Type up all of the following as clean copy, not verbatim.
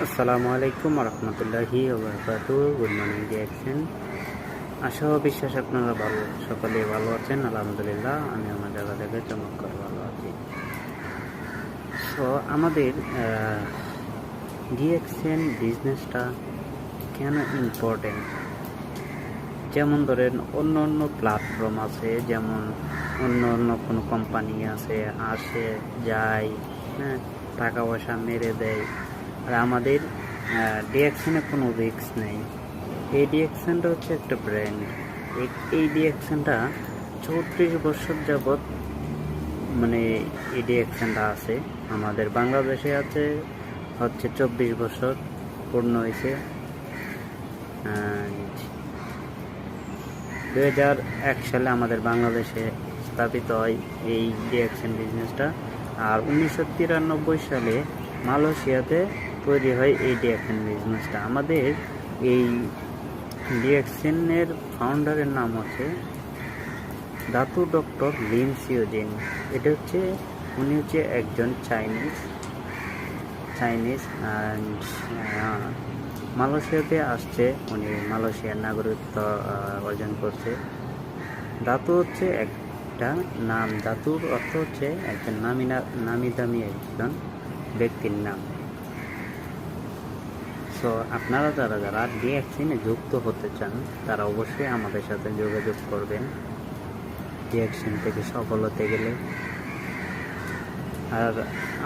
আসসালামু আলাইকুম রহমতুল্লাহি গুড মর্নিং ডিয়াকশন। আশা ও বিশ্বাস আপনারা সকলে ভালো আছেন। আলহামদুলিল্লাহ, আমি আমার জায়গা থেকে চমৎকার ভালো আছি। সো আমাদের ডিএক্সএন বিজনেসটা কেন ইম্পর্টেন্ট, যেমন ধরেন অন্য অন্য প্ল্যাটফর্ম আছে, যেমন অন্য অন্য কোনো কোম্পানি আছে, আসে যায়, হ্যাঁ, টাকা পয়সা মেরে দেয়। আর আমাদের ডিএক্সএনে কোনো রিস্ক নেই। এই ডিএক্সএনটা হচ্ছে একটা ব্র্যান্ড। এই ডিএক্সএনটা 34 বছর যাবৎ মানে এই ডিএক্সএনটা আছে। আমাদের বাংলাদেশে আছে হচ্ছে 24 বছর পূর্ণ হয়েছে। 2001 সালে আমাদের বাংলাদেশে স্থাপিত হয় এই ডিএক্সএন বিজনেসটা। আর 1993 সালে মালয়েশিয়াতে তৈরি হয় এই ডিএক্সএন বিজনেসটা। আমাদের এই ডিএক্সএনের ফাউন্ডারের নাম হচ্ছে দাতু ডক্টর লিন সিওজিন। এটা হচ্ছে উনি হচ্ছে একজন চাইনিজ মালয়েশিয়াতে আসছে। উনি মালয়েশিয়ার নাগরিকত্ব অর্জন করছে। দাতু হচ্ছে একটা নাম, দাতুর অর্থ হচ্ছে একজন নামি দামি একজন ব্যক্তির নাম। সো আপনারা যারা ডিএক্সএনে যুক্ত হতে চান তারা অবশ্যই আমাদের সাথে যোগাযোগ করবেন ডিএক্সএন থেকে সফল হতে গেলে। আর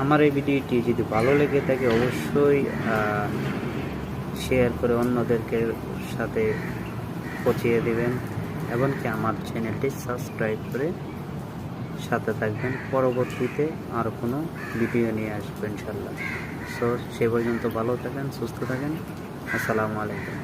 আমার এই ভিডিওটি যদি ভালো লেগে থাকে অবশ্যই শেয়ার করে অন্যদেরকে সাথে পৌঁছিয়ে দেবেন, এমনকি আমার চ্যানেলটি সাবস্ক্রাইব করে সাথে থাকবেন। পরবর্তীতে আর কোনো ভিডিও নিয়ে আসবো ইনশাল্লাহ। সো সে পর্যন্ত ভালো থাকেন, সুস্থ থাকেন। আসসালামু আলাইকুম।